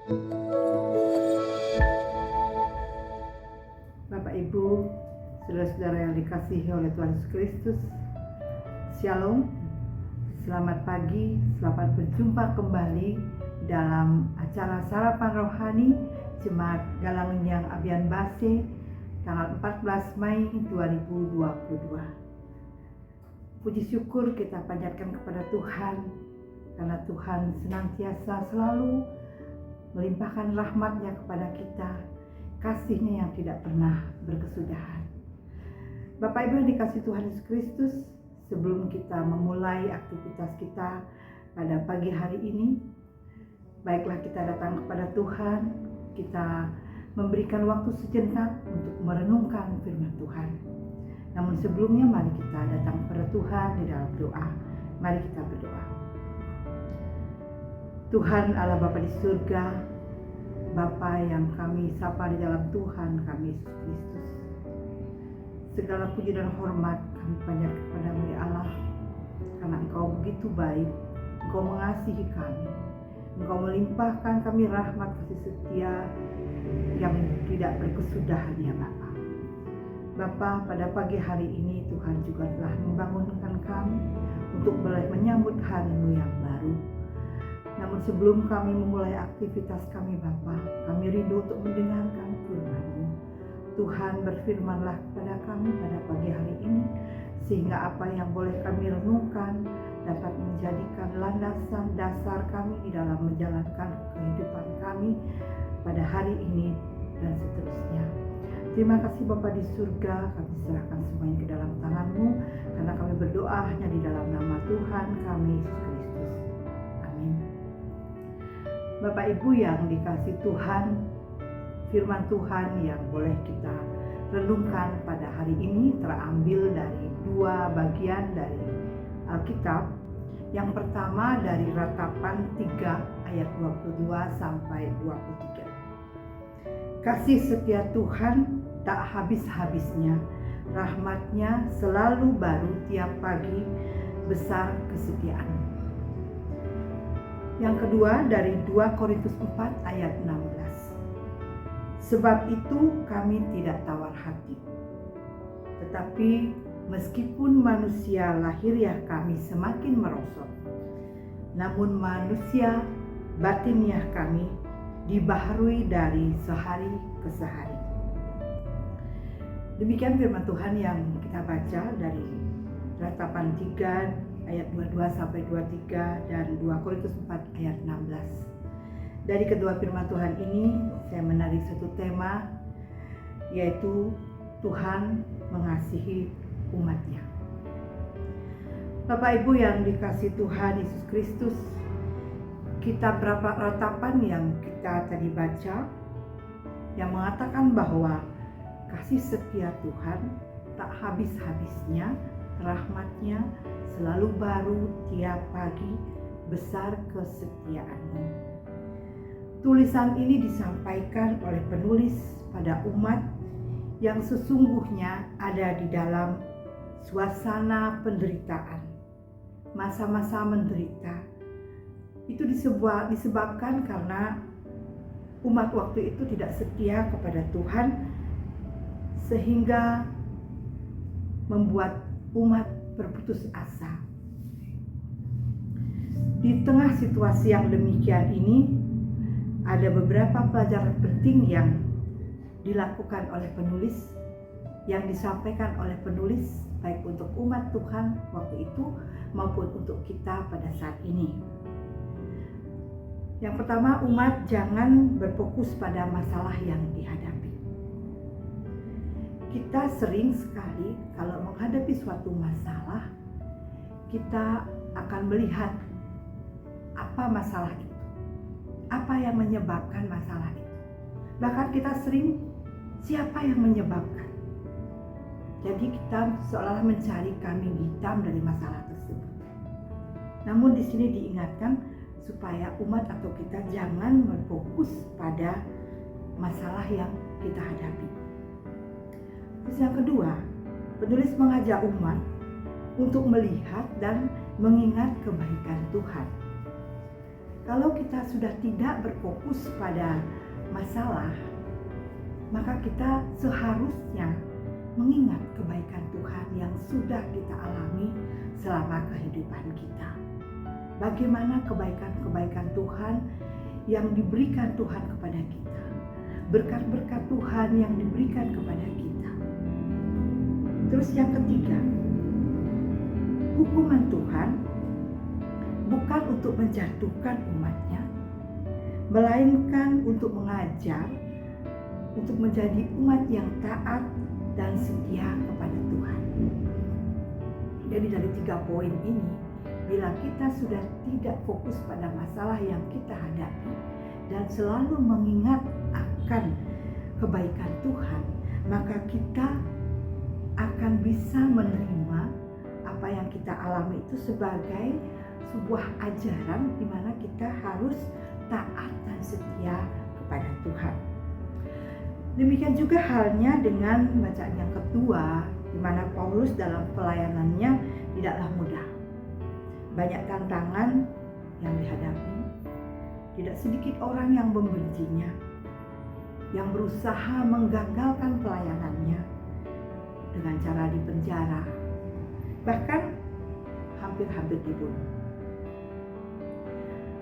Bapak Ibu, saudara-saudara yang dikasihi oleh Tuhan Yesus Kristus, Shalom, selamat pagi, selamat berjumpa kembali dalam acara Sarapan Rohani Jemaat Galangnyang Abian Base tanggal 14 Mei 2022. Puji syukur kita panjatkan kepada Tuhan karena Tuhan senantiasa selalu melimpahkan rahmat-Nya kepada kita, kasih-Nya yang tidak pernah berkesudahan. Bapak Ibu yang dikasihi Tuhan Yesus Kristus, sebelum kita memulai aktivitas kita pada pagi hari ini, baiklah kita datang kepada Tuhan, kita memberikan waktu sejenak untuk merenungkan firman Tuhan. Namun sebelumnya mari kita datang kepada Tuhan di dalam doa. Mari kita berdoa. Tuhan Allah Bapa di surga, Bapa yang kami sapa di dalam Tuhan kami Yesus Kristus, segala puji dan hormat kami panjatkan kepada-Mu ya Allah, karena Engkau begitu baik, Engkau mengasihi kami, Engkau melimpahkan kami rahmat kasih setia yang tidak berkesudahan ya Bapa. Bapa, pada pagi hari ini Tuhan juga telah membangunkan kami untuk boleh menyambut hari-Mu yang baru. Namun sebelum kami memulai aktivitas kami Bapa, kami rindu untuk mendengarkan firman-Mu. Tuhan, berfirmanlah kepada kami pada pagi hari ini, sehingga apa yang boleh kami renungkan dapat menjadikan landasan dasar kami di dalam menjalankan kehidupan kami pada hari ini dan seterusnya. Terima kasih Bapa di surga, kami serahkan semuanya ke dalam tangan-Mu, karena kami berdoa hanya di dalam nama Tuhan kami Yesus Kristus. Amin. Bapak Ibu yang dikasihi Tuhan, firman Tuhan yang boleh kita renungkan pada hari ini terambil dari dua bagian dari Alkitab. Yang pertama dari Ratapan 3 ayat 22 sampai 23. Kasih setia Tuhan tak habis-habisnya, rahmat-Nya selalu baru tiap pagi, besar kesetiaan. Yang kedua dari 2 Korintus 4 ayat 16. Sebab itu kami tidak tawar hati, tetapi meskipun manusia lahiriah kami semakin merosot, namun manusia batiniah kami dibaharui dari sehari ke sehari. Demikian firman Tuhan yang kita baca dari Ratapan 3 ayat 22 sampai 23 dan 2 Korintus 4 ayat 16. Dari kedua firman Tuhan ini saya menarik satu tema, yaitu Tuhan mengasihi umat-Nya. Bapak Ibu yang dikasihi Tuhan Yesus Kristus, kitab Ratapan yang kita tadi baca yang mengatakan bahwa kasih setia Tuhan tak habis-habisnya, rahmat-Nya selalu baru tiap pagi, besar kesetiaan-Mu. Tulisan ini disampaikan oleh penulis pada umat yang sesungguhnya ada di dalam suasana penderitaan, masa-masa menderita. Itu disebabkan karena umat waktu itu tidak setia kepada Tuhan, sehingga membuat umat berputus asa. Di tengah situasi yang demikian ini, ada beberapa pelajaran penting yang dilakukan oleh penulis, yang disampaikan oleh penulis baik untuk umat Tuhan waktu itu maupun untuk kita pada saat ini. Yang pertama, umat jangan berfokus pada masalah yang dihadapi. Kita sering sekali kalau menghadapi suatu masalah, kita akan melihat apa masalah itu, apa yang menyebabkan masalah itu. Bahkan kita sering siapa yang menyebabkan. Jadi kita seolah mencari kambing hitam dari masalah tersebut. Namun di sini diingatkan supaya umat atau kita jangan berfokus pada masalah yang kita hadapi. Terus yang kedua, penulis mengajak umat untuk melihat dan mengingat kebaikan Tuhan. Kalau kita sudah tidak berfokus pada masalah, maka kita seharusnya mengingat kebaikan Tuhan yang sudah kita alami selama kehidupan kita. Bagaimana kebaikan-kebaikan Tuhan yang diberikan Tuhan kepada kita. Berkat-berkat Tuhan yang diberikan kepada kita. Terus yang ketiga, hukuman Tuhan bukan untuk menjatuhkan umatnya, melainkan untuk mengajar, untuk menjadi umat yang taat dan setia kepada Tuhan. Jadi dari 3 poin ini, bila kita sudah tidak fokus pada masalah yang kita hadapi dan selalu mengingat akan kebaikan Tuhan, maka kita akan bisa menerima apa yang kita alami itu sebagai sebuah ajaran di mana kita harus taat dan setia kepada Tuhan. Demikian juga halnya dengan bacaan yang kedua, di mana Paulus dalam pelayanannya tidaklah mudah. Banyak tantangan yang dihadapi, tidak sedikit orang yang membencinya, yang berusaha menggagalkan pelayanannya dengan cara dipenjara, bahkan hampir-hampir dibunuh.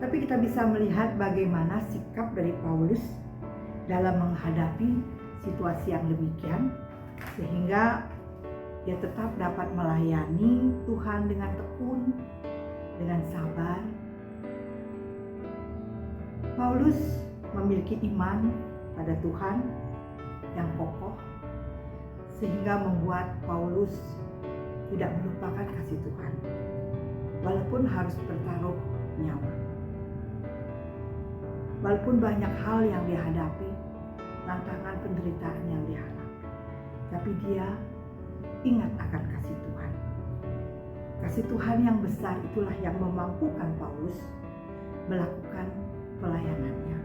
Tapi kita bisa melihat bagaimana sikap dari Paulus dalam menghadapi situasi yang demikian, sehingga dia tetap dapat melayani Tuhan dengan tekun, dengan sabar. Paulus memiliki iman pada Tuhan yang kokoh, sehingga membuat Paulus tidak melupakan kasih Tuhan, walaupun harus bertaruh nyawa. Walaupun banyak hal yang dihadapi, tantangan penderitaan yang dihadapi, tapi dia ingat akan kasih Tuhan. Kasih Tuhan yang besar itulah yang memampukan Paulus melakukan pelayanannya.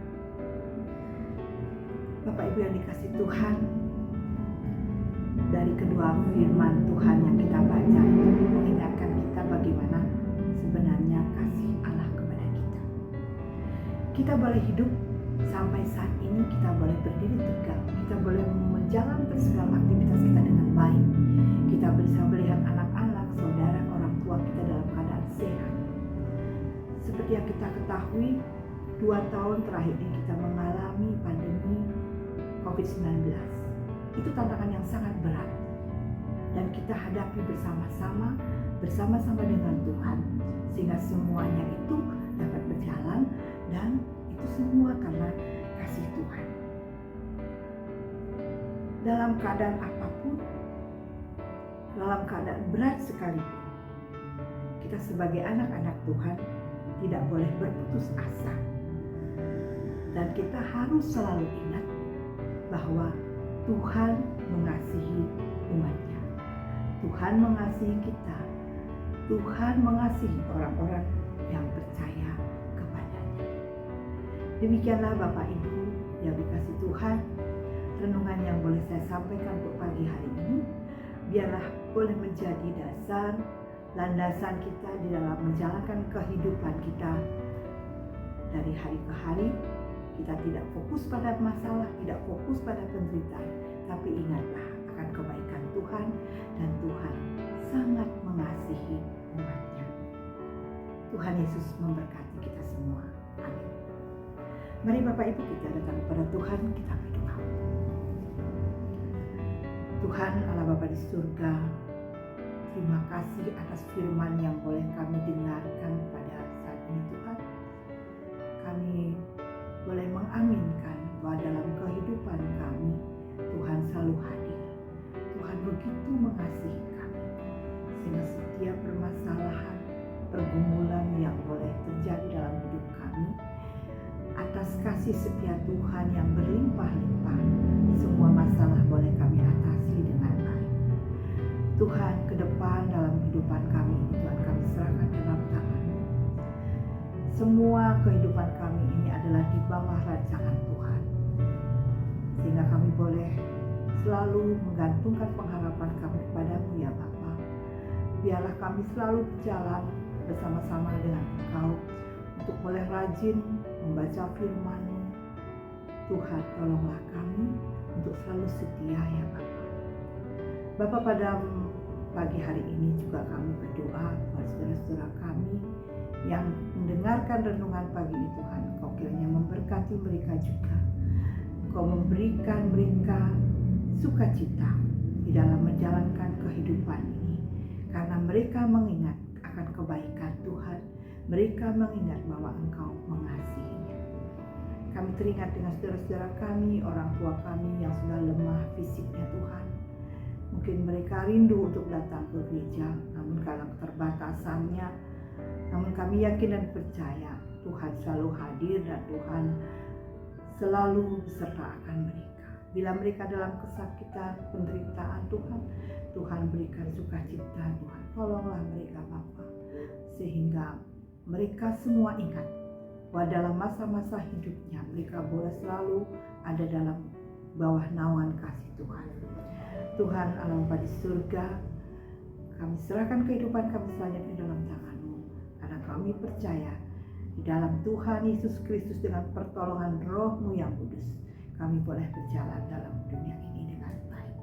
Bapak Ibu yang dikasihi Tuhan, dari kedua firman Tuhan yang kita baca itu mengingatkan kita bagaimana sebenarnya kasih Allah kepada kita. Kita boleh hidup sampai saat ini, kita boleh berdiri tegak, kita boleh menjalankan segala aktivitas kita dengan baik. Kita bisa melihat anak-anak, saudara, orang tua kita dalam keadaan sehat. Seperti yang kita ketahui, 2 tahun terakhir ini kita mengalami pandemi COVID-19. Itu tantangan yang sangat berat. Dan kita hadapi bersama-sama dengan Tuhan. Sehingga semuanya itu dapat berjalan, dan itu semua karena kasih Tuhan. Dalam keadaan apapun, dalam keadaan berat sekalipun, kita sebagai anak-anak Tuhan tidak boleh berputus asa. Dan kita harus selalu ingat bahwa Tuhan mengasihi umatnya. Tuhan mengasihi kita. Tuhan mengasihi orang-orang yang percaya kepadanya. Demikianlah Bapak Ibu yang dikasihi Tuhan, renungan yang boleh saya sampaikan untuk pagi hari ini. Biarlah boleh menjadi dasar, landasan kita di dalam menjalankan kehidupan kita dari hari ke hari. Kita tidak fokus pada masalah, tidak fokus pada penderitaan, tapi ingatlah akan kebaikan Tuhan, dan Tuhan sangat mengasihi umatnya. Tuhan Yesus memberkati kita semua. Amin. Mari Bapak Ibu kita datang kepada Tuhan, kita berdoa. Tuhan Allah Bapa di surga, terima kasih atas firman yang boleh kami dengarkan pada saat ini Tuhan. Kami boleh mengaminkan bahwa dalam kehidupan kami Tuhan selalu hadir. Tuhan begitu mengasihi kami, sehingga setiap permasalahan, pergumulan yang boleh terjadi dalam hidup kami, atas kasih setia Tuhan yang berlimpah-limpah, semua masalah boleh kami atasi dengan baik. Tuhan, ke depan dalam kehidupan kami, Tuhan kami serahkan dalam tangan-Mu. Semua kehidupan kami ini adalah di bawah rancangan Tuhan, sehingga kami boleh selalu menggantungkan pengharapan kami kepada-Mu ya Bapa. Biarlah kami selalu berjalan bersama-sama dengan Engkau untuk boleh rajin membaca firman-Mu. Tuhan, tolonglah kami untuk selalu setia ya Bapa. Bapa, pada pagi hari ini juga kami berdoa buat saudara-saudara kami yang mendengarkan renungan pagi ini Tuhan. Engkau kiranya memberkati mereka juga. Engkau memberikan mereka sukacita di dalam menjalankan kehidupan ini. Karena mereka mengingat akan kebaikan Tuhan. Mereka mengingat bahwa Engkau mengasihinya. Kami teringat dengan saudara-saudara kami, orang tua kami yang sudah lemah fisiknya Tuhan. Mungkin mereka rindu untuk datang ke gereja, namun karena keterbatasannya, namun kami yakin dan percaya Tuhan selalu hadir dan Tuhan selalu beserta akan mereka. Bila mereka dalam kesakitan, penderitaan Tuhan, Tuhan berikan sukacita Tuhan. Tolonglah mereka Bapa, sehingga mereka semua ingat bahwa dalam masa-masa hidupnya mereka boleh selalu ada dalam bawah naungan kasih Tuhan. Tuhan Allah Bapa di surga, kami serahkan kehidupan kami selanjutnya dalam tangan-Mu, karena kami percaya di dalam Tuhan Yesus Kristus dengan pertolongan Roh-Mu yang kudus, kami boleh berjalan dalam dunia ini dengan baik.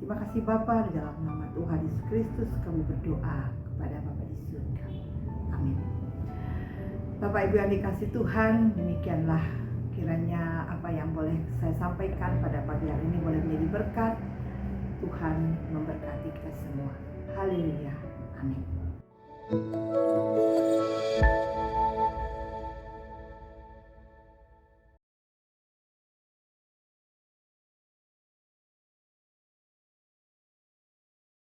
Terima kasih Bapa, di dalam nama Tuhan Yesus Kristus kami berdoa kepada Bapa di surga. Amin. Bapak Ibu yang dikasih Tuhan, demikianlah kiranya apa yang boleh saya sampaikan pada pagi hari ini boleh menjadi berkat. Tuhan memberkati kita semua. Haleluya. Amin.